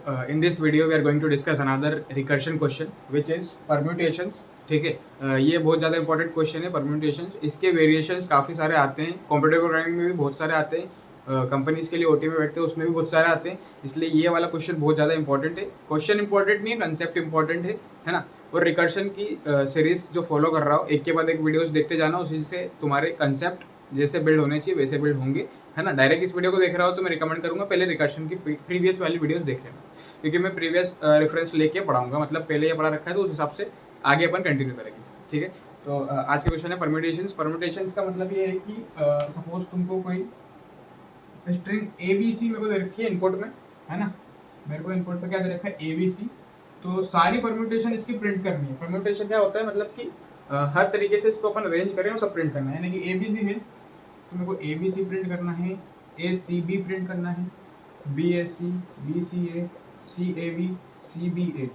in this video we are going to discuss another recursion question which is permutations. ठीक है, ये बहुत ज़्यादा इंपॉर्टेंट क्वेश्चन है permutations. इसके वेरिएशंस काफ़ी सारे आते हैं, कॉम्पिटिटिव प्रोग्रामिंग में भी बहुत सारे आते हैं, कंपनीज के लिए ओटी में बैठते हैं उसमें भी बहुत सारे आते हैं. इसलिए ये वाला क्वेश्चन बहुत ज़्यादा इंपॉर्टेंट है. क्वेश्चन इंपॉर्टेंट नहीं है, कंसेप्ट इंपॉर्टेंट है ना. और रिकर्शन की सीरीज जो फॉलो कर रहा हो, एक के बाद एक वीडियोस देखते जाना, उसी से तुम्हारे कंसेप्ट जैसे बिल्ड होने चाहिए वैसे बिल्ड होंगे, है ना. डायरेक्ट इस वीडियो को देख रहा हो तो मैं रिकमेंड करूंगा पहले रिकर्शन की प्रीवियस वाली वीडियोस देख लेना, क्योंकि मैं प्रीवियस रेफरेंस लेके पढ़ाऊंगा. मतलब पहले ये पढ़ा रखा है तो उस हिसाब से आगे अपन कंटिन्यू करेंगे. ठीक है, तो आज का क्वेश्चन है परम्यूटेशंस. परम्यूटेशंस का मतलब ये है कि सपोज तुमको कोई स्ट्रिंग ABC मेरे को दे रखी है इनपुट में, है ना. मेरे को इनपुट पे क्या दे रखा है, ABC. तो सारी परम्यूटेशन इसकी प्रिंट करनी है. परम्यूटेशन क्या होता है, मतलब कि हर तरीके से इसको अपन अरेंज करें और सब प्रिंट करना है. यानी कि ABC है तो मेरे को ABC प्रिंट करना है, ACB प्रिंट करना है, BAC, BCA, CAB, CBA.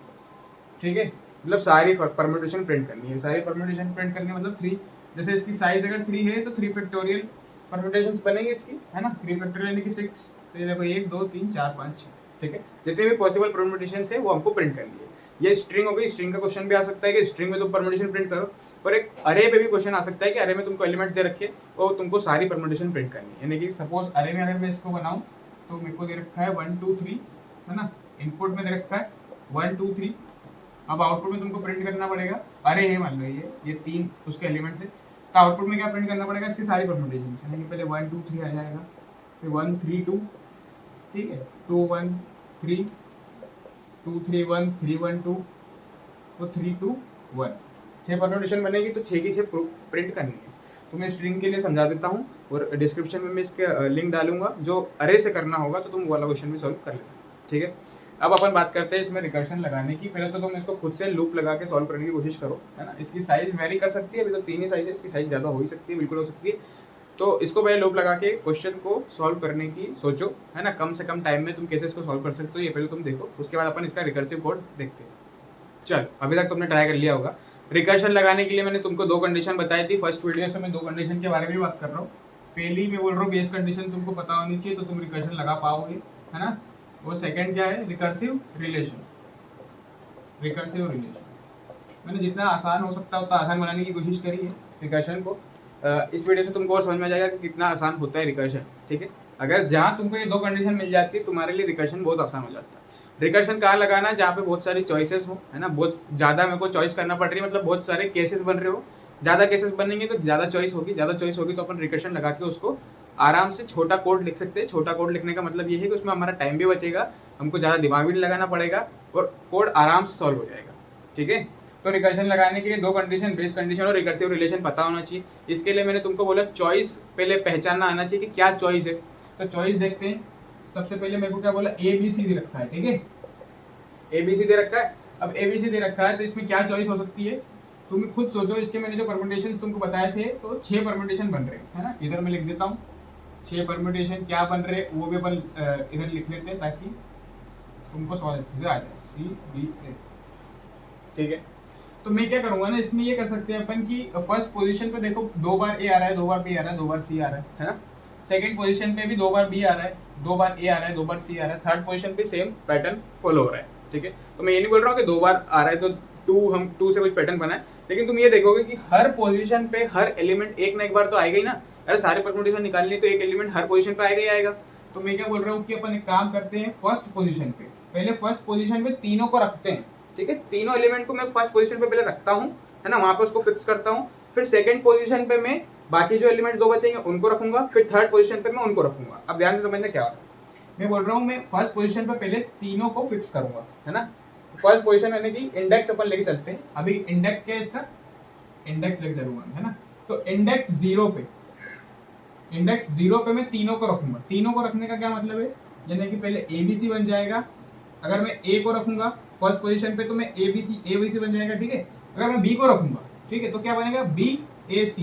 ठीक है, मतलब सारी परम्यूटेशन प्रिंट करनी है. सारी परम्यूटेशन प्रिंट करनी है मतलब 3. जैसे इसकी साइज अगर 3 है तो 3 फैक्टोरियल परम्यूटेशंस बनेंगे इसकी, है ना. 3 फैक्टोरियल यानी कि 6. तो ये देखो 1 2 3 4 5. ठीक है, जितने भी पॉसिबल परम्यूटेशंस है वो हमको प्रिंट करनी है. ये स्ट्रिंग हो गई. स्ट्रिंग का क्वेश्चन भी आ सकता है कि स्ट्रिंग में तुम परम्यूटेशन प्रिंट करो. और एक अरे पे भी क्वेश्चन आ सकता है कि अरे में तुमको एलिमेंट्स दे रखे और तुमको सारी परम्यूटेशन प्रिंट करनी है. यानी कि सपोज अरे में अगर मैं इसको बनाऊं तो मेरे को दे रखा है 1 2 3, है ना. इनपुट में दे रखा है 1 2 3. अब आउटपुट में तुमको प्रिंट करना पड़ेगा. अरे है मान लो ये 3 उसके एलिमेंट्स है, तो आउटपुट में क्या प्रिंट करना पड़ेगा, इसकी सारी परम्यूटेशन. यानी कि पहले 1 2 3 आ जाएगा, फिर 1 3 2. ठीक है, 2 1 3, 2 3 1, 3 1 2, तो 3 2 1. 6 परम्यूटेशन बनेगी तो 6 की 6 प्रिंट करनी है. तो मैं स्ट्रिंग के लिए समझा देता हूँ और डिस्क्रिप्शन में मैं इसके लिंक डालूंगा. जो अरे से करना होगा तो तुम वाला क्वेश्चन भी सॉल्व कर लेना. ठीक है, अब अपन बात करते हैं इसमें रिकर्शन लगाने की. पहले तो तुम इसको खुद से लूप लगा के सॉल्व करने की कोशिश करो, है ना. इसकी साइज वेरी कर सकती है, अभी तो 3 ही साइज है, इसकी साइज ज़्यादा हो ही सकती है, बिल्कुल हो सकती है. तो इसको पहले लूप लगा के क्वेश्चन को सॉल्व करने की सोचो, है ना. कम से कम टाइम में तुम कैसे इसको सॉल्व कर सकते हो ये पहले तुम देखो, उसके बाद अपन इसका रिकर्सिव कोड देखते हैं. चल, अभी तक तुमने ट्राई कर लिया होगा. रिकर्शन लगाने के लिए मैंने तुमको 2 कंडीशन बताई थी. फर्स्ट वीडियो से मैं 2 कंडीशन के बारे में बात कर रहा हूँ. पहली मैं बोल रहा हूँ बेस कंडीशन तुमको पता होनी चाहिए तो तुम रिकर्शन लगा पाओगे, है ना. वो सेकंड क्या है, रिकर्सिव रिलेशन. रिकर्सिव रिलेशन मैंने जितना आसान हो सकता है उतना आसान बनाने की कोशिश करी है रिकर्शन को. इस वीडियो से तुमको और समझ में आ जाएगा कि कितना आसान होता है रिकर्शन. ठीक है, अगर जहाँ तुमको ये 2 कंडीशन मिल जाती है तुम्हारे लिए रिकर्शन बहुत आसान हो जाता है. रिकर्शन कहाँ लगाना है, जहाँ पे बहुत सारी चॉइसेस हो, है ना. बहुत ज़्यादा मेरे को चॉइस करना पड़ रही है, मतलब बहुत सारे केसेस बन रहे हो. ज़्यादा केसेस बनेंगे तो ज़्यादा चॉइस होगी. ज़्यादा चॉइस होगी तो अपन रिकर्शन लगा के उसको आराम से छोटा कोड लिख सकते हैं. छोटा कोड लिखने का मतलब ये है कि उसमें हमारा टाइम भी बचेगा, हमको ज़्यादा दिमाग भी नहीं लगाना पड़ेगा और कोड आराम से सॉल्व हो जाएगा. ठीक है, तो रिकर्शन लगाने के लिए 2 कंडीशन, बेस कंडीशन और रिकर्सिव रिलेशन पता होना चाहिए. इसके लिए मैंने तुमको बोला चॉइस पहले पहचानना आना चाहिए कि क्या चॉइस है. तो चॉइस देखते हैं. सबसे पहले मेरे को क्या बोला, ABC दे रखा है. ठीक है, ABC दे रखा है. अब ABC दे रखा है तो इसमें क्या चॉइस हो सकती है तुम खुद सोचो. इसके मैंने जो परम्यूटेशंस तुमको बताए थे तो 6 परम्यूटेशन बन रहे हैं, है ना. इधर मैं लिख देता हूँ 6 परम्यूटेशन क्या बन रहे वो भी अपन इधर लिख लेते हैं ताकि तुमको सॉल्व अच्छे से आ जाए. CBA. ठीक है, तो मैं क्या करूंगा ना, इसमें ये कर सकते हैं अपन की फर्स्ट पोजीशन पे देखो 2 बार A आ रहा है, 2 बार B आ रहा है, 2 बार C आ रहा है ना. सेकंड पोजीशन पे भी 2 बार B आ रहा है, 2 बार A आ रहा है, 2 बार C आ रहा है. थर्ड पोजीशन पे सेम पैटर्न फॉलो हो रहा है. ठीक है, तो मैं ये नहीं बोल रहा हूँ कि 2 बार आ रहा है तो 2 से कुछ पैटर्न बना है, लेकिन तुम ये देखोगे कि हर पोजीशन पे हर एलिमेंट एक ना एक बार तो आएगा ही ना. अरे सारे परम्यूटेशन निकालनी तो एक एलिमेंट हर पोजीशन पे आएगा ही आएगा. तो मैं क्या बोल रहा हूँ कि अपन एक काम करते हैं, फर्स्ट पोजीशन पे पहले फर्स्ट पोजीशन पे तीनों को रखते हैं. ठीक है, तीनों एलिमेंट को मैं फर्स्ट पोजीशन पे पहले रखता हूँ, है ना. वहां पे उसको फिक्स करता हूँ. फिर सेकंड पोजीशन पे मैं बाकी जो एलिमेंट 2 बचेंगे उनको रखूंगा. फिर थर्ड पोजीशन पे मैं उनको रखूंगा. अब ध्यान से समझना क्या हो रहा है. मैं बोल रहा हूँ मैं फर्स्ट पोजीशन पे पहले तीनों को फिक्स करूंगा, है ना. फर्स्ट पोजीशन यानी कि इंडेक्स अपन लेके चलते हैं. अभी इंडेक्स क्या है इसका, इंडेक्स लेके चलूंगा, है ना. तो इंडेक्स 0 पे मैं तीनों को रखूंगा. तीनों को रखने का क्या मतलब है, यानी कि पहले ABC बन जाएगा. अगर मैं A को रखूंगा फर्स्ट पोजीशन पे तो मैं ABC बन जाएगा. ठीक है, अगर मैं B को रखूंगा, ठीक है, तो क्या बनेगा, BAC.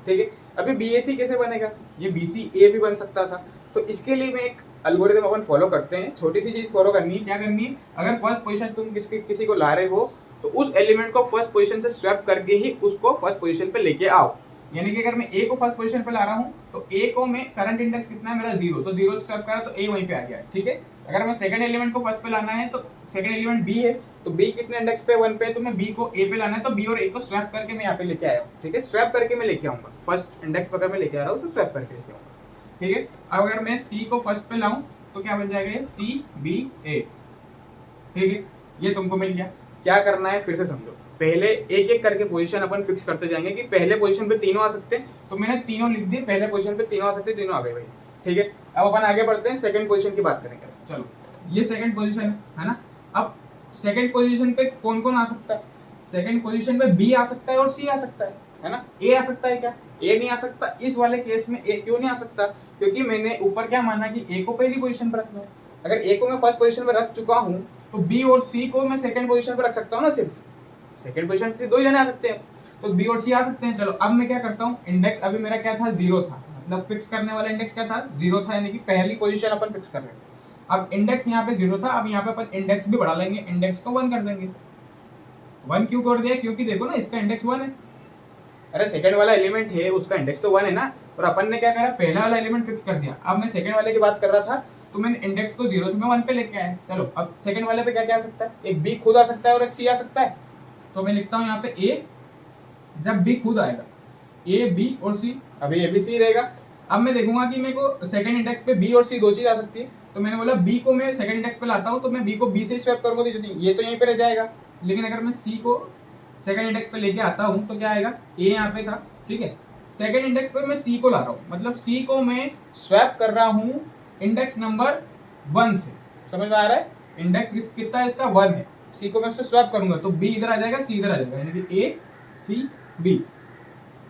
ठीक है, अभी BAC कैसे बनेगा, ये BCA भी बन सकता था. तो इसके लिए मैं एक एल्गोरिथम अपन फॉलो करते हैं. छोटी सी चीज फॉलो करनी है. क्या करनी है, अगर फर्स्ट पोजीशन तुम किसी को ला रहे हो तो उस एलिमेंट को फर्स्ट पोजीशन से स्वैप करके ही उसको फर्स्ट पोजीशन पे लेके आओ. यानी कि अगर मैं ए को फर्स्ट पोजीशन पे ला रहा हूँ तो ए को मैं करंट इंडेक्स कितना है मेरा 0, तो 0 से स्वैप करा तो ए वहीं पे आ गया, ठीक है। अगर मैं सेकंड एलिमेंट को फर्स्ट पे लाना है तो सेकंड एलिमेंट बी है, तो बी कितने इंडेक्स पे 1 पे, तो मैं बी को ए पे लाना है तो बी और ए को स्वैप करके मैं यहाँ पे लेके आया हूँ, ठीक है। स्वैप करके मैं लेके आऊंगा, फर्स्ट इंडेक्स पर अगर मैं लेके आ रहा हूँ तो स्वैप करके लेके आऊंगा, ठीक है। अब अगर मैं सी को फर्स्ट पे लाऊं तो क्या बन जाएगा, सी बी ए, ठीक है। ये तुमको मिल गया। क्या करना है फिर से समझो, पहले एक एक करके पोजीशन अपन फिक्स करते जाएंगे कि पहले पोजीशन पे तीनों आ सकते हैं, तो मैंने तीनों लिख दिए, पहले पोजीशन पे तीनों आ सकते हैं, तीनों आ गए भाई, ठीक है। अब अपन आगे बढ़ते हैं, सेकंड पोजीशन की बात करेंगे। चलो ये सेकंड पोजीशन है ना। अब सेकंड पोजीशन पे कौन कौन आ सकता है, सेकंड पोजीशन पे बी आ सकता है और सी आ सकता है ना। ए आ सकता है क्या, ए नहीं आ सकता। इस वाले केस में ए क्यों नहीं आ सकता, क्योंकि मैंने ऊपर क्या माना कि ए को पहली पोजीशन पर रखना है। अगर ए को मैं फर्स्ट पोजीशन पर रख चुका हूँ तो बी और सी को मैं सेकंड पोजीशन पर रख सकता हूँ ना, सिर्फ सेकंड पोजीशन पे 2 ही जने आ सकते हैं, तो बी और सी आ सकते हैं। चलो अब मैं क्या करता हूँ, इंडेक्स अभी मेरा क्या था, 0 था, मतलब फिक्स करने वाला इंडेक्स क्या था, 0 था, यानी कि पहली पोजीशन अपन फिक्स कर रहे हैं। अब इंडेक्स यहाँ पे 0 था, अब यहाँ पे अपन इंडेक्स भी बढ़ा लेंगे, इंडेक्स को 1 कर देंगे। 1 क्यों कर दिया, क्योंकि देखो ना इसका इंडेक्स 1 है। अरे सेकंड वाला एलिमेंट है उसका इंडेक्स तो 1 है ना, और अपन ने क्या करा, पहला वाला एलिमेंट फिक्स कर दिया। अब मैं सेकंड वाले की बात कर रहा था, तो मैंने इंडेक्स को 0 से मैं 1 पे लेके आया। चलो अब सेकंड वाले पे क्या क्या आ सकता है, एक बी खुद आ सकता है और एक सी आ सकता है। तो मैं लिखता हूँ यहाँ पे ए, जब बी खुद आएगा, ए बी और सी, अभी ए बी सी रहेगा। अब मैं देखूंगा कि मेरे को सेकंड इंडेक्स पे बी और सी 2 चीज आ सकती है, तो मैंने बोला बी को मैं सेकंड इंडेक्स पे लाता हूँ, तो मैं बी को बी से स्वैप करूंगा तो ये तो यहीं पे रह जाएगा। लेकिन अगर मैं सी को सेकंड इंडेक्स पे लेके आता हूँ तो क्या आएगा, ए यहाँ पे था, ठीक है। सेकंड इंडेक्स पे मैं सी को ला रहा हूँ, मतलब सी को मैं स्वैप कर रहा हूँ इंडेक्स नंबर 1 से, समझ में आ रहा है। इंडेक्स कितना है इसका, 1 है, सी को मैं उससे स्वैप करूंगा तो बी इधर आ जाएगा, सी इधर आ जाएगा, यानी कि ए सी बी,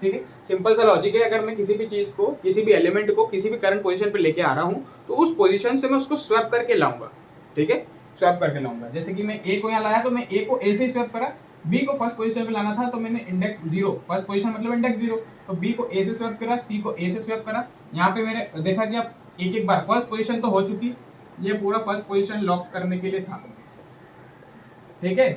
ठीक है। सिंपल सा लॉजिक है। अगर मैं किसी भी चीज को, किसी भी एलिमेंट को किसी भी करंट पोजीशन पे लेके आ रहा हूँ तो उस पोजीशन से मैं उसको स्वैप करके लाऊंगा, ठीक है, स्वैप करके लाऊंगा। जैसे कि मैं ए को यहाँ लाया तो मैं ए को ए से स्वैप करा, बी को फर्स्ट पोजीशन पे लाना था तो मैंने इंडेक्स 0, फर्स्ट पोजीशन मतलब इंडेक्स 0, तो बी को ए से स्वैप करा, सी को ए से स्वैप करा। यहाँ पे मैंने देखा कि अब एक एक बार फर्स्ट पोजीशन तो हो चुकी, ये पूरा फर्स्ट पोजीशन लॉक करने के लिए था, ठीक है।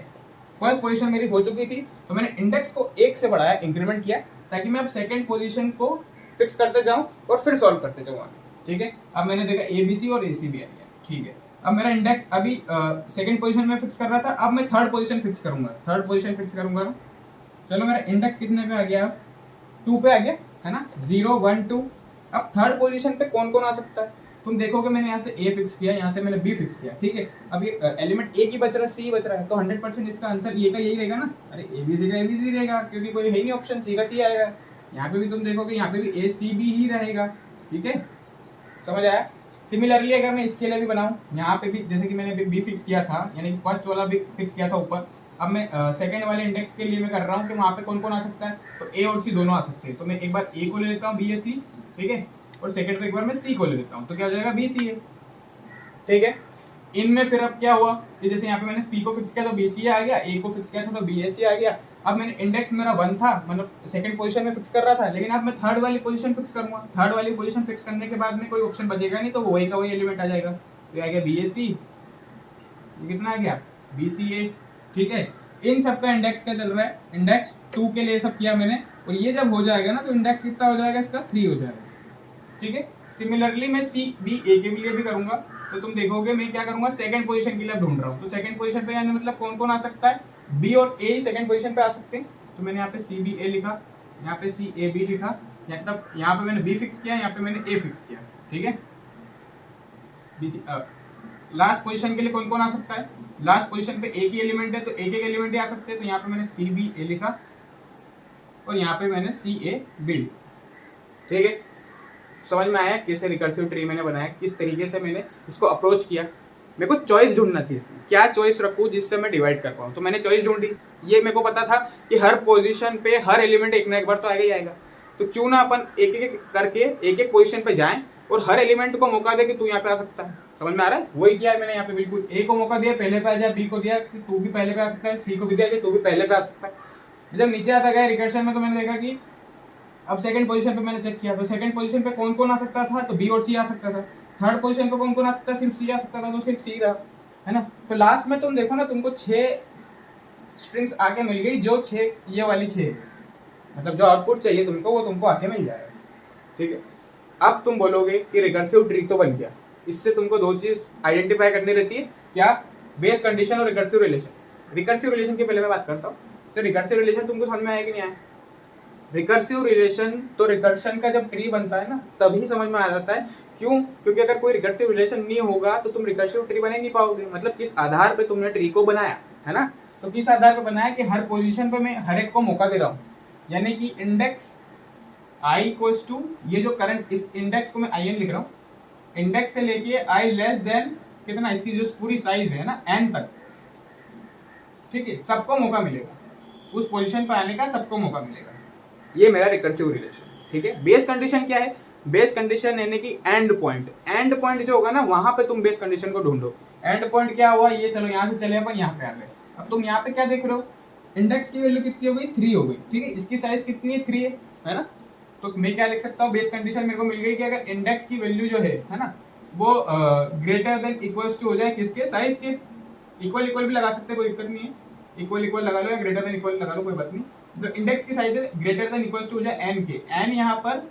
फर्स्ट पोजीशन मेरी हो चुकी थी, तो मैंने इंडेक्स को 1 से बढ़ाया, इंक्रीमेंट किया, ताकि मैं अब सेकंड पोजीशन को फिक्स करते जाऊं और फिर सॉल्व करते जाऊं, ठीक है। अब मैंने देखा ए बी सी और ए सी भी आ गया, ठीक है। अब मेरा इंडेक्स अभी सेकंड पोजीशन में फिक्स कर रहा था, अब मैं थर्ड पोजीशन फिक्स करूंगा, थर्ड पोजीशन फिक्स करूंगा। चलो मेरा इंडेक्स कितने पे आ गया, 2 पे आ गया, है ना, 0 1 2। अब थर्ड पोजीशन पे कौन कौन आ सकता है, तुम देखोगे मैंने यहाँ से ए फिक्स किया, यहाँ से मैंने बी फिक्स किया, ठीक है। अब ये एलिमेंट ए की बच रहा है, सी बच रहा है, तो 100% इसका आंसर ए का यही रहेगा ना। अरे ए बी सी का ए बी सी रहेगा, क्योंकि कोई है ही नहीं ऑप्शन, सी का सी आएगा। यहाँ पे भी तुम देखोगे, यहाँ पे भी ए सी बी ही रहेगा, ठीक है, समझ आया। सिमिलरली अगर मैं इसके लिए भी बनाऊं, यहाँ पे भी जैसे कि मैंने बी फिक्स किया था, यानी कि फर्स्ट वाला भी फिक्स किया था ऊपर, अब मैं सेकंड वाले इंडेक्स के लिए मैं कर रहा हूँ कि वहाँ पे कौन कौन आ सकता है, तो ए और सी दोनों आ सकते हैं। तो मैं एक बार ए को ले लेता हूँ, बी ए सी, ठीक है, और सेकंड पे एक बार मैं सी को ले लेता हूँ, तो क्या हो जाएगा, बी सी ए, ठीक है। इनमें फिर अब क्या हुआ कि जैसे यहाँ पे मैंने सी को फिक्स किया तो बी सी आ गया, ए को फिक्स किया था तो बी ए सी आ गया। अब मैंने इंडेक्स मेरा 1 था, मतलब सेकंड पोजीशन में फिक्स कर रहा था, लेकिन अब मैं थर्ड वाली पोजीशन फिक्स करूंगा। थर्ड वाली पोजीशन फिक्स करने के बाद में कोई ऑप्शन बचेगा नहीं, तो वही का वही एलिमेंट आ जाएगा, तो आ गया बी ए सी, कितना आ गया, बी सी ए, ठीक है। इन सबका इंडेक्स क्या चल रहा है, इंडेक्स 2 के लिए सब किया मैंने, और ये जब हो जाएगा ना तो इंडेक्स कितना हो जाएगा इसका, 3 हो जाएगा, ठीक है। सिमिलरली मैं सी बी ए के लिए भी करूंगा, तो तुम देखोगे मैं क्या करूंगा, सेकंड पोजीशन के लिए ढूंढ रहा हूँ, तो सेकंड पोजीशन पे यानी मतलब कौन कौन आ सकता है, बी और ए सेकंड पोजीशन पे आ सकते हैं, तो मैंने यहाँ पे सी बी ए लिखा, यहाँ पे सी ए बी लिखा, मतलब यहाँ पे मैंने बी फिक्स किया, यहाँ पे मैंने ए फिक्स किया, ठीक है। लास्ट पोजीशन के लिए कौन कौन आ सकता है, लास्ट पोजीशन पे एक ही एलिमेंट है तो एक एक एलिमेंट ही आ सकते हैं, तो यहाँ पे मैंने सी बी ए लिखा और यहाँ पे मैंने सी ए बी, ठीक है। समझ में आया कैसे रिकर्सिव ट्री मैंने बनाया, किस तरीके से मैंने इसको अप्रोच किया। मेरे को चॉइस ढूंढना थी इसमें, क्या चॉइस रखूँ जिससे मैं डिवाइड कर पाऊँ, तो मैंने चॉइस ढूंढी। ये मेरे को पता था कि हर पोजीशन पे हर एलिमेंट एक ना एक बार तो आएगा ही आएगा, तो क्यों ना अपन एक एक करके एक एक पोजीशन पे जाएं और हर एलिमेंट को मौका दे कि तू यहाँ पे आ सकता है। समझ में आ रहा है, वही किया है मैंने यहाँ पे, बिल्कुल ए को मौका दिया पहले पे आ जाए, बी को दिया कि तू भी पहले पे आ सकता है, सी को भी दिया कि तू भी पहले पे आ सकता है। जब नीचे आता गया रिकर्शन में तो मैंने देखा कि अब सेकंड पोजीशन पे मैंने चेक किया, तो सेकंड पोजीशन पे कौन कौन आ सकता था, तो बी और सी आ सकता था। थर्ड पोजीशन पे कौन कौन आ सकता था, सिर्फ सी आ सकता था, तो सिर्फ सी रहा, है ना। तो लास्ट में तुम देखो ना, तुमको 6 स्ट्रिंग्स आगे मिल गई, जो 6 ये वाली 6, मतलब जो आउटपुट चाहिए तुमको वो तुमको आके मिल जाएगा, ठीक है। अब तुम बोलोगे कि रिकर्सिव ट्री तो बन गया, इससे तुमको दो चीज आइडेंटिफाई करनी रहती है, क्या? बेस कंडीशन और रिकर्सिव रिलेशन। रिकर्सिव रिलेशन की पहले मैं बात करता हूँ। तो रिकर्सिव रिलेशन तुमको समझ में आया कि नहीं आया? रिकर्सिव रिलेशन, तो रिकर्शन का जब ट्री बनता है ना तभी समझ में आ जाता है। क्यों? क्योंकि अगर कोई रिकर्सिव रिलेशन नहीं होगा तो तुम रिकर्सिव ट्री बना नहीं पाओगे। मतलब किस आधार पे तुमने ट्री को बनाया है ना, तो किस आधार पे बनाया कि हर पोजीशन पे मैं हर एक को मौका दे रहा हूँ, यानी कि इंडेक्स आई इक्वल्स टू, ये जो करंट इस इंडेक्स को मैं आई एन लिख रहा हूँ, इंडेक्स से लेके आई लेस देन कितना, इसकी जो पूरी साइज है ना एन तक, ठीक है, सबको मौका मिलेगा, उस पोजीशन पे आने का सबको मौका मिलेगा। ये मेरा रिकर्सिव रिलेशन, ठीक है। बेस कंडीशन क्या है? बेस कंडीशन यानी कि एंड पॉइंट। एंड पॉइंट जो होगा ना वहां पे तुम बेस कंडीशन को ढूंढो। एंड पॉइंट क्या हुआ, ये चलो यहाँ से चले अपन यहाँ पे आ गए। अब तुम यहाँ पे क्या देख रहे हो, इंडेक्स की वैल्यू कितनी हो गई, 3 हो गई, ठीक है। इसकी साइज कितनी है, 3 है ना। तो मैं क्या लिख सकता हूँ, बेस कंडीशन मेरे को मिल गई कि अगर इंडेक्स की वैल्यू जो है ना वो ग्रेटर देन इक्वल्स टू हो जाए किसके, साइज के। इक्वल इक्वल भी लगा सकते हैं, कोई दिक्कत नहीं है, इक्वल इक्वल लगा लो या ग्रेटर देन इक्वल लगा लो, कोई बात नहीं। जो इंडेक्स की साइज है ग्रेटर देन इक्वल्स टू हो जाए एन के, एन यहाँ पर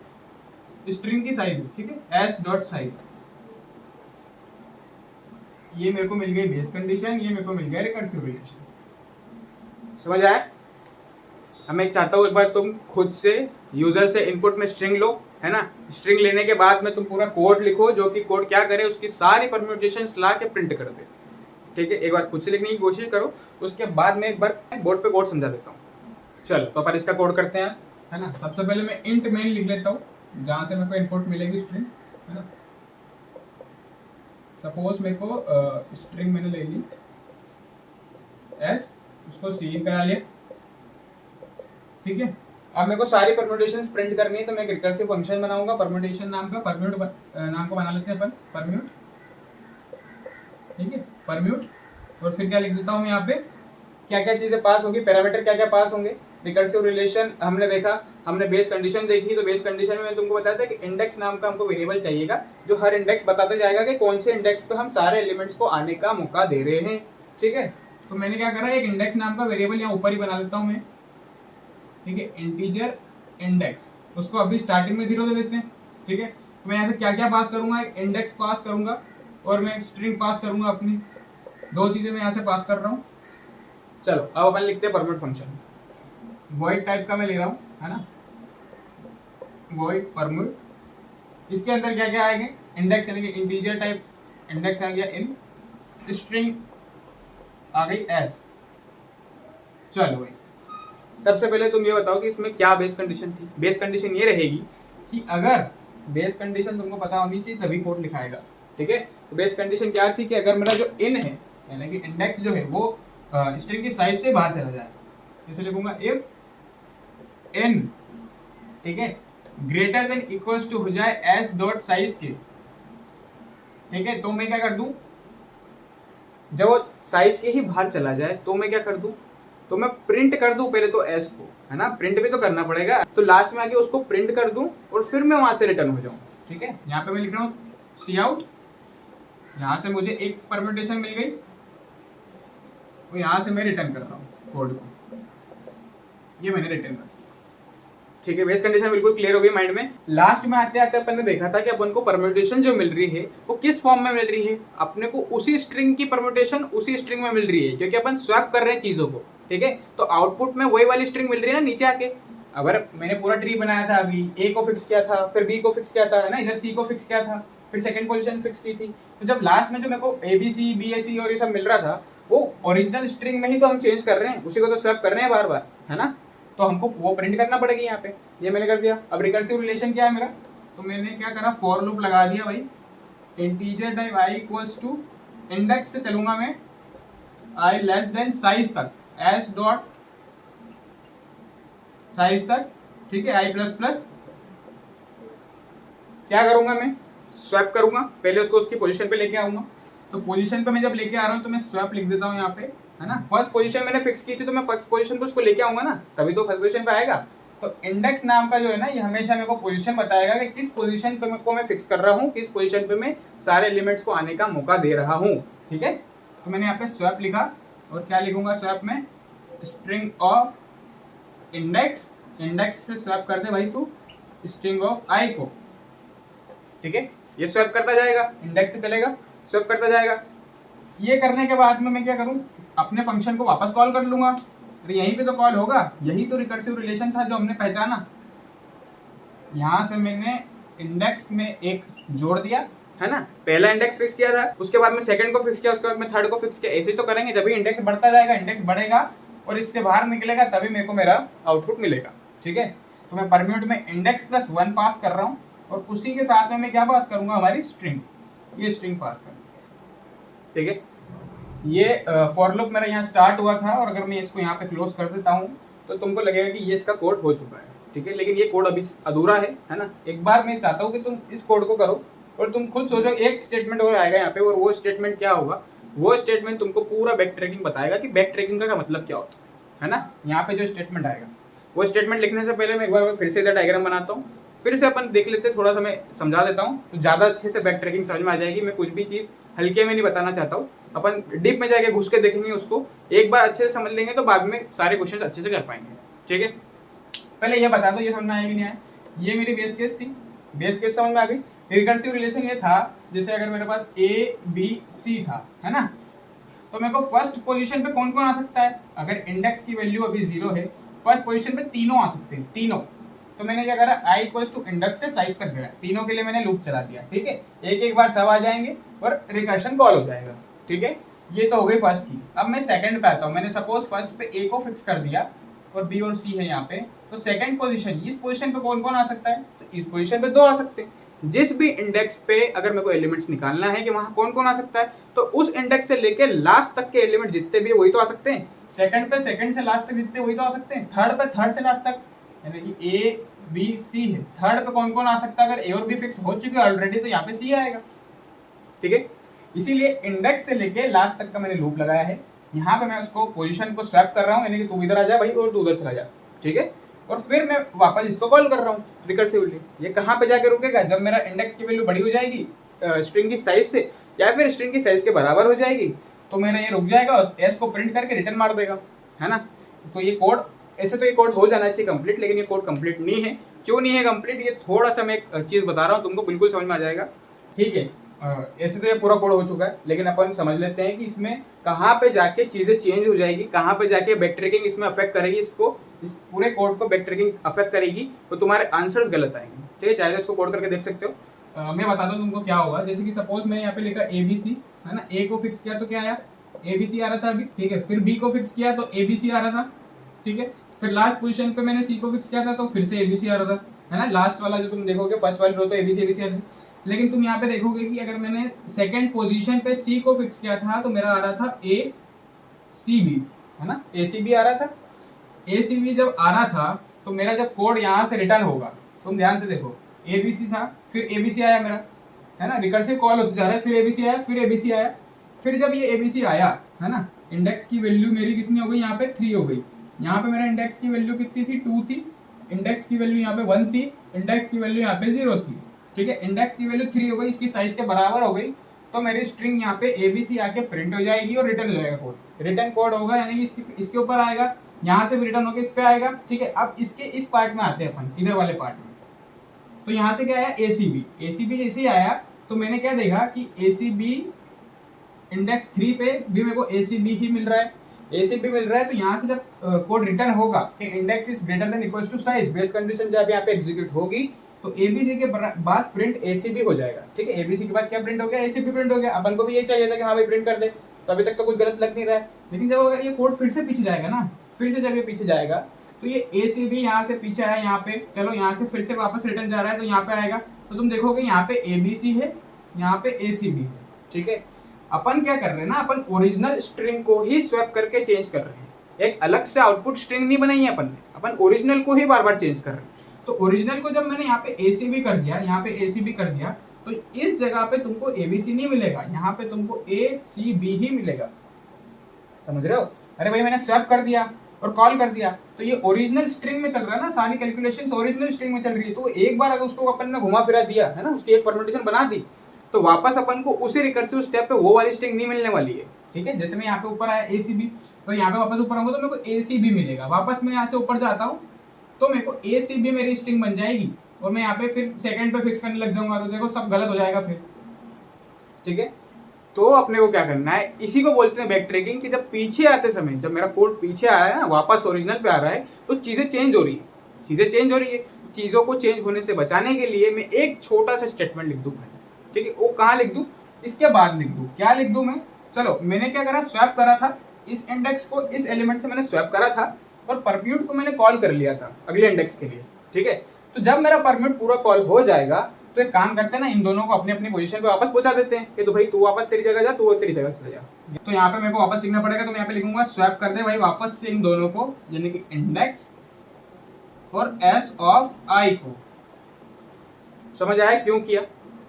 स्ट्रिंग की साइज है, ठीक है, एस डॉट साइज। ये मेरे को मिल गई बेस कंडीशन, ये मेरे को मिल गया रिकर्सिव रिलेशन। समझ आया? अब मैं चाहता हूँ एक बार तुम खुद से यूजर से इनपुट में स्ट्रिंग लो, है ना। स्ट्रिंग लेने के बाद में तुम पूरा कोड लिखो, जो कि कोड क्या करे, उसकी सारी परम्यूटेशंस ला के प्रिंट कर दे, ठीक है। एक बार खुद से लिखने की कोशिश करो, उसके बाद में एक बार बोर्ड पे कोड समझा देता हूँ। चलो तो अपन इसका कोड करते हैं, है ना। सबसे पहले मैं इंट मेन लिख लेता हूँ, जहाँ से मेरे को इनपुट मिलेगी स्ट्रिंग, है ना। सपोज मेरे को स्ट्रिंग मैंने ले ली एस, उसको सी इन करा लिया, ठीक है। अब मेरे को सारी परम्यूटेशंस प्रिंट करनी है, तो मैं एक रिकर्सिव फंक्शन बनाऊंगा परम्यूटेशन नाम का, परम्यूट नाम को बना लेते हैं अपन, परम्यूट, ठीक है, परम्यूट। और फिर क्या लिख देता हूँ मैं यहाँ पे, क्या क्या चीजें पास होगी, पैरामीटर क्या क्या पास होंगे। रिकर्सिव रिलेशन हमने देखा, हमने बेस कंडीशन देखी, तो बेस कंडीशन में मैंने तुमको बताया था कि इंडेक्स नाम का हमको वेरिएबल चाहिएगा, जो हर इंडेक्स बताता जाएगा कि कौन से इंडेक्स पे हम सारे एलिमेंट्स को आने का मौका दे रहे हैं, ठीक है। तो मैंने क्या करा, एक इंडेक्स नाम का वेरिएबल यहाँ ऊपर ही बना लेता हूँ मैं, ठीक है, इंटीजर इंडेक्स, उसको अभी स्टार्टिंग में 0 दे देते हैं, ठीक है। तो मैं यहाँ से क्या क्या पास करूंगा, एक इंडेक्स पास करूंगा और मैं एक स्ट्रिंग पास करूंगा अपनी, दो चीजें मैं यहाँ से पास कर रहा हूँ। चलो अब अपन लिखते हैं परम्यूट फंक्शन, वॉइड टाइप का मैं ले रहा हूँ, है ना, वॉइड परम्यूट। इसके अंदर क्या क्या आएंगे, इंडेक्स यानी कि इंटीजर टाइप इंडेक्स आ गया इन, स्ट्रिंग आ गई एस। चलो भाई सबसे पहले तुम ये बताओ कि इसमें क्या बेस कंडीशन थी। बेस कंडीशन ये रहेगी कि अगर बेस कंडीशन तुमको पता होनी चाहिए तभी कोड लिखाएगा, ठीक है। तो बेस कंडीशन क्या थी कि अगर मेरा जो इन है यानी कि इंडेक्स जो है वो स्ट्रिंग की साइज से बाहर चला जाए, जैसे लिखूंगा इफ इन, ठीक है, ग्रेटर देन इक्वल्स टू हो जाए एस डॉट साइज के, ठीक है। तो मैं क्या कर दूं, जब वो साइज के ही बाहर चला जाए तो मैं क्या कर दूं, तो मैं प्रिंट कर दूं पहले तो एस को, है ना, प्रिंट भी तो करना पड़ेगा, तो लास्ट में आके उसको प्रिंट कर दूं और फिर मैं वहां से रिटर्न हो जाऊं, ठीक है। यहाँ पे मैं लिख रहा हूँ सी आउट, यहाँ से मुझे एक परम्यूटेशन मिल गई और यहाँ से मैं रिटर्न कर रहा हूँ कोड को, ये मैंने रिटर्न कर, ठीक है। बेस कंडीशन बिल्कुल क्लियर हो गई माइंड में। लास्ट में आते आते अपन ने देखा था कि अपन को परम्यूटेशन जो मिल रही है वो किस फॉर्म में मिल रही है, अपने को उसी स्ट्रिंग की परम्यूटेशन उसी स्ट्रिंग में मिल रही है, क्योंकि अपन स्वैप कर रहे हैं चीजों को, ठीक है। तो आउटपुट में वही वाली स्ट्रिंग मिल रही है ना नीचे आके। अगर मैंने पूरा ट्री बनाया था, अभी ए को फिक्स किया था, फिर बी को फिक्स किया था, है ना, इधर सी को फिक्स किया था, फिर सेकंड पोजीशन फिक्स की थी, तो जब लास्ट में जो मेरे को ए बी सी बी ए सी और ये सब मिल रहा था वो ओरिजिनल स्ट्रिंग में ही तो हम चेंज कर रहे हैं, उसी को तो स्वैप कर रहे हैं बार बार, है ना। तो हमको वो प्रिंट करना पड़ेगी यहाँ पे, ये मैंने कर दिया। अब रिकर्सिव रिलेशन क्या है मेरा, तो मैंने क्या करा, फॉर लूप लगा दिया भाई, integer type I equals to, index से चलूंगा मैं आई लेस देन साइज तक, एस डॉट साइज तक, ठीक है, आई प्लस प्लस। क्या करूंगा मैं, स्वैप करूंगा, पहले उसको उसकी पोजीशन पे लेके आऊंगा। तो पोजीशन पे मैं जब लेके आ रहा हूँ तो मैं स्वैप लिख देता हूँ यहाँ पे, है ना। फर्स्ट पोजीशन मैंने फिक्स की थी तो मैं फर्स्ट पोजीशन पे उसको लेके आऊंगा ना, तभी तो फर्स्ट पोजीशन पे आएगा। तो इंडेक्स नाम का जो है ना ये हमेशा मेरे को पोजीशन बताएगा कि किस पोजीशन पे को मैं फिक्स कर रहा हूँ, किस पोजीशन पे मैं सारे एलिमेंट्स को आने का मौका दे रहा हूँ, ठीक है। तो मैंने यहाँ पे स्वैप लिखा और क्या लिखूंगा स्वैप में, स्ट्रिंग ऑफ इंडेक्स इंडेक्स से स्वैप कर दे भाई तू स्ट्रिंग ऑफ आई को, ठीक है। ये स्वैप करता जाएगा, इंडेक्स से चलेगा, स्वैप करता जाएगा। ये करने के बाद में मैं क्या करूँ, अपने फंक्शन को वापस कॉल कर लूंगा, तो यहीं पे तो कॉल होगा, यही तो रिकर्सिव रिलेशन था जो हमने पहचाना। यहाँ से मैंने इंडेक्स में एक जोड़ दिया, है ना, पहला इंडेक्स फिक्स किया था, उसके बाद में सेकंड को फिक्स किया, उसके बाद में थर्ड को फिक्स किया। ऐसे तो करेंगे, जब भी इंडेक्स बढ़ता जाएगा, इंडेक्स बढ़ेगा और इससे बाहर निकलेगा, तभी मेरे को मेरा आउटपुट मिलेगा, ठीक है। तो मैं परम्यूट में इंडेक्स प्लस 1 पास कर रहा हूँ और उसी के साथ में मैं क्या पास करूंगा, हमारी स्ट्रिंग, ये स्ट्रिंग पास करूंगा, ठीक है। ये फॉर लूप मेरा यहाँ स्टार्ट हुआ था और अगर मैं इसको यहाँ पे क्लोज कर देता हूँ तो तुमको लगेगा कि ये इसका कोड हो चुका है, ठीक है, लेकिन ये कोड अभी अधूरा है ना। एक बार मैं चाहता हूँ कि तुम इस कोड को करो और तुम खुद सोचो, एक स्टेटमेंट और आएगा यहाँ पे, और वो स्टेटमेंट क्या होगा, वो स्टेटमेंट तुमको पूरा बैक ट्रैकिंग बताएगा कि बैक ट्रैकिंग का मतलब क्या होता है ना। यहाँ पे जो स्टेटमेंट आएगा, वो स्टेटमेंट लिखने से पहले मैं एक बार फिर से डायग्राम बनाता हूँ, फिर से अपन देख लेते, थोड़ा सा मैं समझा देता हूँ, तो ज़्यादा अच्छे से बैक ट्रैकिंग समझ में आ जाएगी। मैं कुछ भी चीज़ हल्के में नहीं बताना चाहता हूँ, अपन डीप में जाके घुस के देखेंगे उसको, एक बार अच्छे से समझ लेंगे तो बाद में सारे क्वेश्चन अच्छे से कर पाएंगे, ठीक है। पहले ये बता दो, ये समझ में आया कि नहीं आया। ये मेरी बेस केस थी, बेस केस समझ में आ गई। रिकर्सिव रिलेशन ये था, जैसे अगर मेरे पास ए बी सी था, है ना, तो मेरे को फर्स्ट पोजीशन पे कौन कौन आ सकता है, अगर इंडेक्स की वैल्यू अभी 0 है, फर्स्ट पोजीशन पे तीनों आ सकते हैं, तीनों। तो मैंने क्या करा, i इक्वल्स टू इंडेक्स से साइज तक गया, तीनों के लिए मैंने लूप चला दिया, ठीक है। एक एक बार सब आ जाएंगे और रिकर्शन कॉल हो जाएगा, ठीक है। ये तो हो गई फर्स्ट की। अब मैं सेकंड पे आता हूँ। मैंने सपोज फर्स्ट पे a को फिक्स कर दिया और b और c है यहाँ पे, तो सेकंड पोजीशन, इस पोजीशन पे कौन कौन आ सकता है, तो इस पोजीशन पे 2 आ सकते हैं। जिस भी इंडेक्स पे अगर मेरे को एलिमेंट्स निकालना है कि वहां कौन कौन आ सकता है, तो उस इंडेक्स से लेके लास्ट तक के एलिमेंट जितने भी है वही तो आ सकते हैं। सेकंड पे सेकंड से लास्ट तक जितने वही तो आ सकते हैं। थर्ड पे थर्ड से लास्ट तक, यानी कि ए बी सी है, थर्ड पे कौन कौन आ सकता है, अगर ए और बी फिक्स हो चुके हैं ऑलरेडी तो यहाँ पे सी आएगा, ठीक है। इसीलिए इंडेक्स से लेके लास्ट तक का मैंने लूप लगाया है। यहाँ पे मैं उसको पोजीशन को स्वैप कर रहा हूँ, यानी कि तू इधर आ जा भाई और तू उधर चला जा, ठीक है। और फिर मैं वापस इसको कॉल कर रहा हूँ रिकर्सिवली। ये कहाँ पे जाके रुकेगा, जब मेरा इंडेक्स की वैल्यू बड़ी हो जाएगी स्ट्रिंग की साइज से, या फिर स्ट्रिंग की साइज के बराबर हो जाएगी, तो मेरा ये रुक जाएगा और एस को प्रिंट करके रिटर्न मार देगा, है ना। तो ये कोड, ऐसे तो ये कोड हो जाना चाहिए कंप्लीट, लेकिन ये कोड कंप्लीट नहीं है। क्यों नहीं है कंप्लीट, ये थोड़ा सा मैं एक चीज़ बता रहा हूँ, तुमको बिल्कुल समझ में आ जाएगा, ठीक है। ऐसे तो ये पूरा कोड हो चुका है, लेकिन अपन समझ लेते हैं कि इसमें कहाँ पे जाके चीज़ें चेंज हो जाएगी, कहाँ पे जाके बैक ट्रैकिंग इसमें अफेक्ट करेगी, इसको, इस पूरे कोड को बैक ट्रैकिंग अफेक्ट करेगी, तो तुम्हारे आंसर्स गलत आएंगे, ठीक है। चाहे तो इसको कोड करके देख सकते हो। मैं बता दूं तुमको क्या होगा। जैसे कि सपोज मैंने यहाँ पे लिखा ए बी सी, है ना, ए को फिक्स किया तो क्या आया, ए बी सी आ रहा था अभी, ठीक है। फिर बी को फिक्स किया तो ए बी सी आ रहा था, ठीक है। फिर लास्ट पोजीशन पे मैंने सी को फिक्स किया था तो फिर से ए बी सी आ रहा था, है ना। लास्ट वाला जो तुम देखोगे, फर्स्ट वाली रो तो ए बी सी आ रही थी, लेकिन तुम यहाँ पे देखोगे कि अगर मैंने सेकंड पोजीशन पे सी को फिक्स किया था तो मेरा आ रहा था ए सी बी, है ना, ए सी बी आ रहा था। ए सी बी जब आ रहा था तो मेरा जब कोड यहाँ से रिटर्न होगा, तुम ध्यान से देखो, ए बी सी था, फिर ए बी सी आया मेरा, है ना, रिकर्सिव कॉल होते जा रहा है, फिर ए बी सी आया, फिर ए बी सी आया। फिर जब ये ए बी सी आया, है ना, इंडेक्स की वैल्यू मेरी कितनी हो गई, यहाँ पे 3 हो गई। यहाँ पे मेरा इंडेक्स की वैल्यू कितनी थी, 2 थी। इंडेक्स की वैल्यू यहाँ पे 1 थी, इंडेक्स की वैल्यू यहाँ पे 0 थी, ठीक है। इंडेक्स की वैल्यू 3 हो गई, इसकी साइज के बराबर हो गई, तो मेरी स्ट्रिंग यहाँ पे एबीसी आके प्रिंट हो जाएगी और रिटर्न हो जाएगा कोड। रिटर्न कोड होगा, यानी कि इसके ऊपर आएगा, यहाँ से भी रिटर्न होकर इस पे आएगा, ठीक है। अब इसके इस पार्ट में आते हैं अपन, इधर वाले पार्ट में। तो यहाँ से क्या आया, एसीबी। एसीबी जैसे ही आया तो मैंने क्या देखा कि एसीबी इंडेक्स 3 पे भी मेरे को एसीबी ही मिल रहा है, एसीबी मिल रहा है। तो यहाँ से जब कोड रिटर्न होगा कि index is greater than equals to size, base condition जब यहाँ पे एग्जीक्यूट होगी तो एबीसी के बाद प्रिंट एसीबी हो जाएगा, ठीक है। एबीसी के बाद क्या प्रिंट हो गया, एसीबी प्रिंट हो गया। अपन को भी ये चाहिए था कि हाँ भाई प्रिंट कर दे, तो अभी तक तो कुछ गलत लग नहीं रहा है। लेकिन जब अगर ये कोड फिर से पीछे जाएगा ना, फिर से जब ये पीछे जाएगा तो ये एसीबी यहाँ से पीछे आया, यहाँ पे चलो यहाँ से फिर से वापस रिटर्न जा रहा है तो यहाँ पे आएगा। तो तुम देखोगे यहाँ पे एबीसी है, यहाँ पे एसीबी है, ठीक है। अपन क्या कर रहे हैं ना, अपन ओरिजिनल स्ट्रिंग को ही स्वैप करके चेंज कर रहे हैं। एक अलग से आउटपुट स्ट्रिंग नहीं बनाई है अपन ने, अपन ओरिजिनल को ही बार बार चेंज कर रहे हैं। तो ओरिजिनल को जब मैंने यहाँ पे एसीबी कर दिया, यहाँ पे एसीबी कर दिया, तो इस जगह पे तुमको एबीसी नहीं मिलेगा, यहाँ पे तुमको एसीबी ही मिलेगा। समझ रहे हो? अरे भाई मैंने स्वैप कर दिया और कॉल कर दिया, तो ये ओरिजिनल स्ट्रिंग में चल रहा है ना, सारी कैलकुलेशंस ओरिजिनल स्ट्रिंग में चल रही है। तो एक बार अगर उसको अपन ने घुमा फिरा दिया है ना, उसकी एक परम्यूटेशन बना दी, तो वापस अपन को उसी रिकर्सिव स्टेप पे वो वाली स्ट्रिंग नहीं मिलने वाली है, ठीक है। जैसे मैं यहाँ पे ऊपर आया एसीबी, तो यहाँ पे वापस ऊपर आऊंगा तो मेरे को एसीबी मिलेगा। वापस मैं यहाँ से ऊपर जाता हूँ तो मेरे को ए सी बी मेरी स्ट्रिंग बन जाएगी और मैं यहाँ पे फिर सेकंड पे फिक्स करने लग जाऊंगा, तो देखो सब गलत हो जाएगा फिर। ठीक है, तो अपने को क्या करना है, इसी को बोलते हैं बैक ट्रैकिंग, कि जब पीछे आते समय, जब मेरा कोड पीछे आया है ना, वापस ओरिजिनल पे आ रहा है, तो चीज़ें चेंज हो रही है, चीज़ें चेंज हो रही है। चीज़ों को चेंज होने से बचाने के लिए मैं एक छोटा सा स्टेटमेंट लिख दूँ। ठीक है, वो कहाँ लिख दूँ, इसके बाद लिख दूँ। क्या लिख दूँ मैं, चलो मैंने क्या करा, स्वैप करा था इस इंडेक्स को, इस एलिमेंट से मैंने स्वैप करा था और परम्यूट को मैंने कॉल कर लिया था अगले इंडेक्स के लिए। ठीक है, तो जब मेरा परम्यूट पूरा कॉल हो जाएगा तो एक काम करते हैं ना, इन दोनों को अपनी अपनी पोजीशन पे वापस पहुंचा देते हैं कि तो भाई तू वापस तेरी जगह जा, तू तेरी जगह चले जा। तो यहाँ पे मेरे को वापस लिखना पड़ेगा, तो मैं यहाँ पे लिखूंगा स्वैप कर दे भाई वापस से इन दोनों को, यानी कि इंडेक्स और एस ऑफ आई को। समझ आया क्यों किया,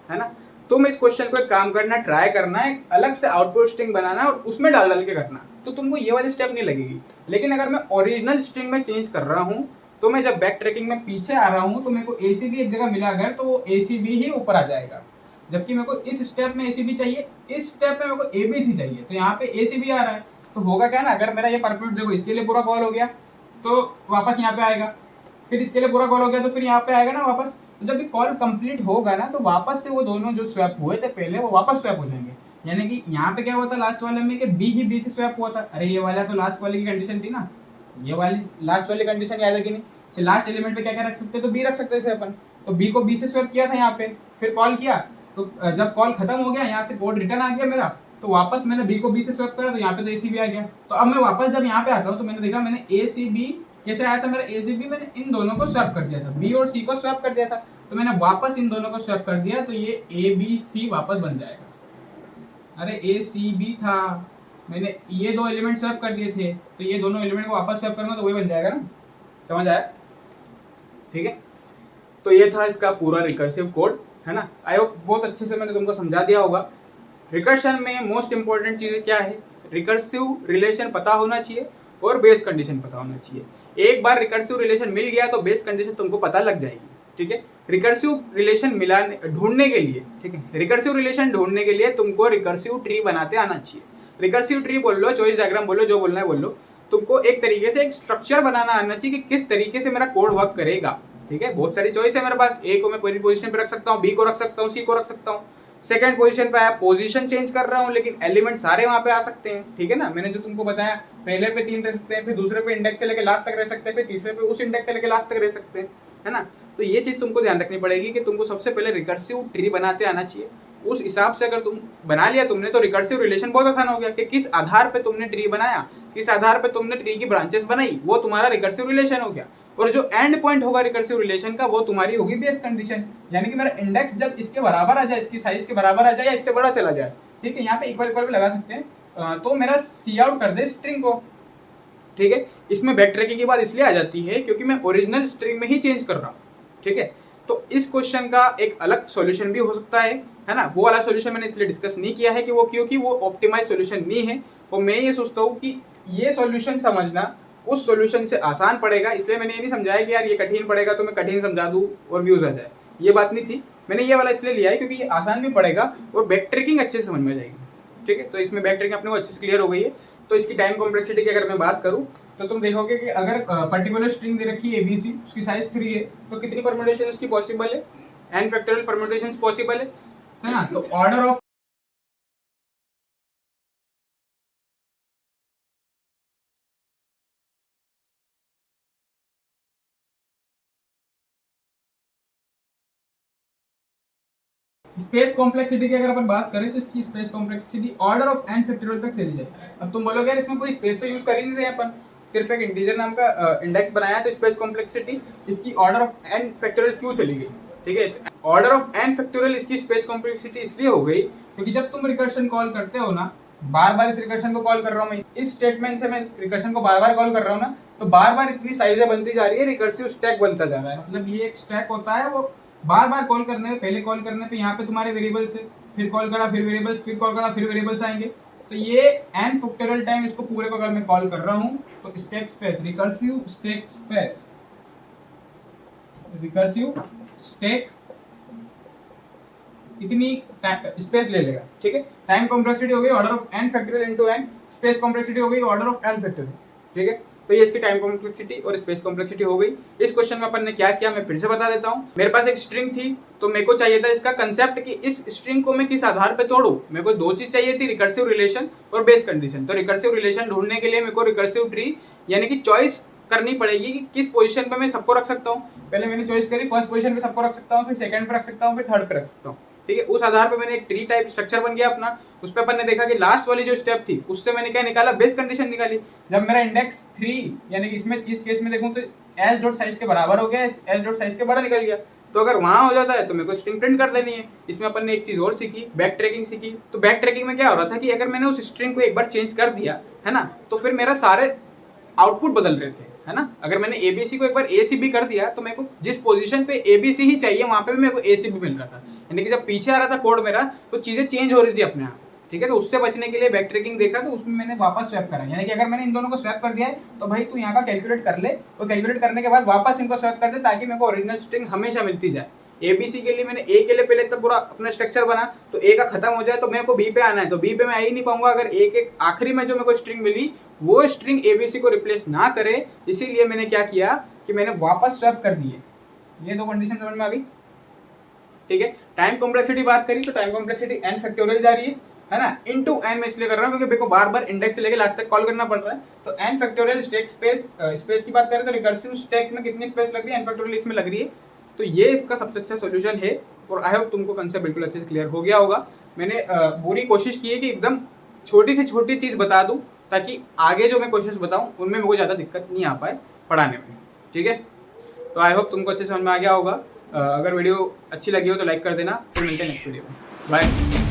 है ना। तो मैं इस क्वेश्चन को एक काम करना, ट्राई करना, एक अलग से आउटपुट स्ट्रिंग बनाना और उसमें डाल डाल के करना, तो तुमको ये वाली स्टेप नहीं लगेगी। लेकिन अगर मैं ओरिजिनल स्ट्रिंग में चेंज कर रहा हूँ, तो मैं जब बैक ट्रैकिंग में पीछे आ रहा हूँ तो मेरे को ACB एक जगह मिला अगर, तो वो ACB ही ऊपर आ जाएगा। जबकि मेरे को इस स्टेप में ACB चाहिए, इस स्टेप में मेरे को ABC चाहिए, तो यहाँ पे ACB आ रहा है। तो होगा क्या ना, अगर मेरा ये परम्यूट देखो इसके लिए पूरा कॉल हो गया तो वापस यहाँ पे आएगा, फिर इसके लिए पूरा कॉल हो गया तो फिर यहाँ पे आएगा ना वापस। तो जब ये कॉल कंप्लीट होगा ना, तो वापस से वो दोनों जो स्वैप हुए थे पहले, वो वापस स्वैप हो जाएंगे। यानी कि यहाँ पे क्या हुआ था लास्ट वाले में, कि बी ही बी से स्वैप हुआ था। अरे ये वाला तो लास्ट वाली की कंडीशन थी ना, ये वाली लास्ट वाली कंडीशन याद है कि नहीं, कि लास्ट एलिमेंट पे क्या क्या रख सकते, तो बी रख सकते थे अपन। तो बी को बी से स्वैप किया था यहाँ पे, फिर कॉल किया, तो जब कॉल खत्म हो गया, यहाँ से कोड रिटर्न आ गया मेरा, तो वापस मैंने बी को बी से स्वैप करा, तो यहाँ पे तो ACB आ गया। तो अब मैं वापस जब यहाँ पे आता हूँ तो मैंने देखा मैंने ACB कैसे आया था, मेरा ACB मैंने इन दोनों को स्वैप कर दिया था, बी और सी को स्वैप कर दिया था, तो मैंने वापस इन दोनों को स्वैप कर दिया, तो ये ABC वापस बन जाएगा। अरे ACB था, मैंने ये दो एलिमेंट स्वैप कर दिए थे, तो ये दोनों एलिमेंट को वापस स्वैप करूंगा तो वही बन जाएगा ना। समझ आया, ठीक है। तो ये था इसका पूरा रिकर्सिव कोड, है ना। आई होप बहुत अच्छे से मैंने तुमको समझा दिया होगा। रिकर्शन में मोस्ट इंपॉर्टेंट चीज़ें क्या है, रिकर्सिव रिलेशन पता होना चाहिए और बेस कंडीशन पता होना चाहिए। एक बार रिकर्सिव रिलेशन मिल गया तो बेस कंडीशन तुमको पता लग जाएगी। ठीक है, रिकर्सिव रिलेशन मिलाने ढूंढने के लिए, ठीक है, रिकर्सिव रिलेशन ढूंढने के लिए तुमको रिकर्सिव ट्री बनाते आना चाहिए। रिकर्सिव ट्री बोल लो, चॉइस डायग्राम बोलो, जो बोलना है बोल लो, तुमको एक तरीके से एक स्ट्रक्चर बनाना आना चाहिए कि किस तरीके से मेरा कोड वर्क करेगा। ठीक है, बहुत सारी चॉइस है मेरे पास, ए को मैं पहली पोजीशन पे रख सकता हूँ, बी को रख सकता हूँ, सी को रख सकता हूँ, सेकंड पोजीशन पे आया, पोजीशन चेंज कर रहा हूँ, लेकिन एलिमेंट सारे वहां पे आ सकते हैं। ठीक है ना, मैंने जो तुमको बताया, पहले पे 3 रह सकते हैं, फिर दूसरे पे इंडेक्स से लेके लास्ट तक रह सकते हैं, फिर तीसरे पे उस इंडेक्स से लेके लास्ट तक रह सकते हैं, है ना। तो ये चीज तुमको ध्यान रखनी पड़ेगी कि तुमको सबसे पहले रिकर्सिव ट्री बनाते आना चाहिए। उस हिसाब से अगर तुम बना लिया तुमने, तो रिकर्सिव रिलेशन बहुत आसान हो गया कि किस आधार पे तुमने ट्री बनाया, किस आधार पे तुमने ट्री की ब्रांचेस बनाई, वो तुम्हारा रिकर्सिव रिलेशन हो गया। और जो एंड पॉइंट होगा रिकर्सिव रिलेशन का, वो तुम्हारी होगी बेस कंडीशन, यानी कि मेरा इंडेक्स जब इसके बराबर आ जाए, इसकी साइज के बराबर आ जाए या इससे बड़ा चला जाए, ठीक है, यहाँ पे इक्वल इक्वल भी लगा सकते हैं, तो मेरा सी आउट कर दे स्ट्रिंग को। ठीक है, इसमें बैक ट्रैकिंग की बात इसलिए आ जाती है क्योंकि मैं ओरिजिनल स्ट्रिंग में ही चेंज कर रहा हूँ। ठीक है, तो इस क्वेश्चन का एक अलग सॉल्यूशन भी हो सकता है ना। वो वाला सॉल्यूशन मैंने इसलिए डिस्कस नहीं किया है कि वो क्योंकि वो ऑप्टिमाइज सॉल्यूशन नहीं है, और मैं ये सोचता हूँ कि ये सॉल्यूशन समझना उस सॉल्यूशन से आसान पड़ेगा, इसलिए मैंने ये नहीं समझाया कि यार ये कठिन पड़ेगा तो मैं कठिन समझा दूँ और व्यूज आ जाए, ये बात नहीं थी। मैंने ये वाला इसलिए लिया है क्योंकि ये आसान भी पड़ेगा और बैक ट्रैकिंग अच्छे से समझ में जाएगी। ठीक है, तो इसमें बैक ट्रैकिंग अपने को अच्छे से क्लियर हो गई है। तो इसकी टाइम कॉम्प्लेक्सिटी की अगर मैं बात करूँ तो तुम देखोगे कि अगर पर्टिकुलर स्ट्रिंग दे रखी है ABC, उसकी साइज 3 है, तो कितनी परम्यूटेशन उसकी पॉसिबल है, n फैक्टोरियल परम्यूटेशंस पॉसिबल है ना। तो ऑर्डर ऑफ स्पेस कॉम्प्लेक्सिटी की अगर अपन बात करें तो इसकी space complexity order of n factorial तक चली जाए। अब तुम बोलोगे यार इसमें कोई स्पेस तो यूज कर ही नहीं रहे अपन, सिर्फ एक इंटीजर नाम का इंडेक्स बनाया, तो स्पेस कॉम्प्लेक्सिटी इसकी ऑर्डर ऑफ n फैक्टोरियल क्यों चली गई। ठीक है, ऑर्डर ऑफ n फैक्टोरियल इसकी स्पेस कॉम्प्लेक्सिटी इसलिए हो गई क्योंकि जब तुम रिकर्शन कॉल करते हो ना, बार बार इस रिकर्शन को कॉल कर रहा हूँ मैं, इस स्टेटमेंट से मैं रिकर्शन को बार बार कॉल कर रहा हूँ ना, तो बार बार इतनी साइजें बनती जा रही है, रिकर्सिव स्टैक बनता जा रहा है। मतलब ये एक स्टैक होता है, वो बार बार कॉल करने पे, पहले कॉल करने पे यहाँ पे तुम्हारे वेरिएबल्स है, फिर कॉल करा, फिर वेरिएबल्स, फिर कॉल करा, फिर वेरिएबल्स आएंगे। तो ये n फैक्टोरियल टाइम इसको पूरे को अगर मैं कॉल कर रहा हूँ, तो stack space, recursive stack space, recursive stack इतनी स्पेस ले लेगा। ठीक है, टाइम कॉम्प्लेक्सिटी हो गई order of n factorial into n, space complexity हो गई ऑर्डर ऑफ n फैक्टोरियल। ठीक है, तो ये इसकी टाइम कॉम्प्लेक्सिटी और स्पेस कॉम्प्लेक्सिटी हो गई। इस क्वेश्चन में अपन ने क्या किया मैं फिर से बता देता हूँ। मेरे पास एक स्ट्रिंग थी, तो मेरे को चाहिए था इसका कंसेप्ट कि इस स्ट्रिंग को मैं किस आधार पे तोड़ूं। मेरे को दो चीज चाहिए थी, रिकर्सिव रिलेशन और बेस कंडीशन। तो रिकर्सिव रिलेशन ढूंढने के लिए मेरे को रिकर्सिव ट्री यानी कि चॉइस करनी पड़ेगी कि किस पोजीशन पे मैं सबको रख सकता हूँ। पहले मैंने चॉइस करी, फर्स्ट पोजीशन पे सबको रख सकता हूँ, फिर सेकंड पे रख सकता हूँ, फिर थर्ड पे रख सकता हूँ। ठीक है, उस आधार पे मैंने एक ट्री टाइप स्ट्रक्चर बन गया अपना। उस पे अपन ने देखा कि लास्ट वाली जो स्टेप थी उससे मैंने क्या निकाला, बेस कंडीशन निकाली। जब मेरा इंडेक्स 3 यानी कि इसमें इस केस में देखूं तो एस डॉट साइज के बराबर हो गया, एस डॉट साइज के बड़ा निकल गया। तो अगर वहां हो जाता है तो मेरे को स्ट्रिंग प्रिंट कर देनी है। इसमें अपन ने एक चीज और सीखी, बैक ट्रैकिंग सीखी। तो बैक ट्रैकिंग में क्या हो रहा था कि अगर मैंने उस स्ट्रिंग को एक बार चेंज कर दिया है ना, तो फिर मेरा सारे आउटपुट बदल रहे थे, है ना। अगर मैंने एबीसी को एक बार एसीबी कर दिया तो मेरे को जिस पोजीशन पे एबीसी ही चाहिए वहां पे भी मेरे को एसीबी मिल रहा था। यानी कि जब पीछे आ रहा था कोड मेरा तो चीजें चेंज हो रही थी अपने आप। ठीक है, तो उससे बचने के लिए बैक ट्रैकिंग देखा, तो उसमें मैंने वापस स्वैप करा। यानी कि अगर मैंने इन दोनों को स्वैप कर दिया है तो भाई तू यहाँ का कैलकुलेट कर ले, तो कैलकुलेट करने के बाद वापस इनको स्वैप कर दे ताकि मेरे को ओरिजिनल स्ट्रिंग हमेशा मिलती जाए। एबीसी के लिए मैंने ए के लिए पहले तब पूरा अपना स्ट्रक्चर बना, तो ए का खत्म हो जाए तो मेरे को बी पे आना है, तो बी पे मैं आ ही नहीं पाऊंगा अगर ए के आखिरी में जो मेरे को स्ट्रिंग मिली वो स्ट्रिंग एबीसी को रिप्लेस ना करे। इसीलिए मैंने क्या किया कि मैंने वापस स्वैप कर दिए। ये दो कंडीशन समझ में आ गई। ठीक है, टाइम कॉम्प्लेक्सिटी बात करी तो टाइम कॉम्प्लेक्सिटी n फैक्टोरियल जा रही है ना, इनटू n मैं इसलिए कर रहा हूँ क्योंकि मेरे को बार बार इंडेक्स से लेके लास्ट तक कॉल करना पड़ रहा है। तो n factorial stack space, space की बात करें तो रिकर्सिव स्टैक में कितनी स्पेस लग रही है, n फैक्टोरियल इसमें लग रही है। तो ये इसका सबसे अच्छा सोल्यूशन है और आई होप तुमको कंसेप्ट बिल्कुल अच्छे से क्लियर हो गया होगा। मैंने पूरी कोशिश की है कि एकदम छोटी से छोटी चीज़ बता दूं ताकि आगे जो मैं क्वेश्चंस बताऊं उनमें मेरे को ज़्यादा दिक्कत नहीं आ पाए पढ़ाने में। ठीक है, तो आई होप तुमको अच्छे समझ में आ गया होगा। अगर वीडियो अच्छी लगी हो तो लाइक कर देना। फिर मिलते हैं नेक्स्ट वीडियो में। बाय।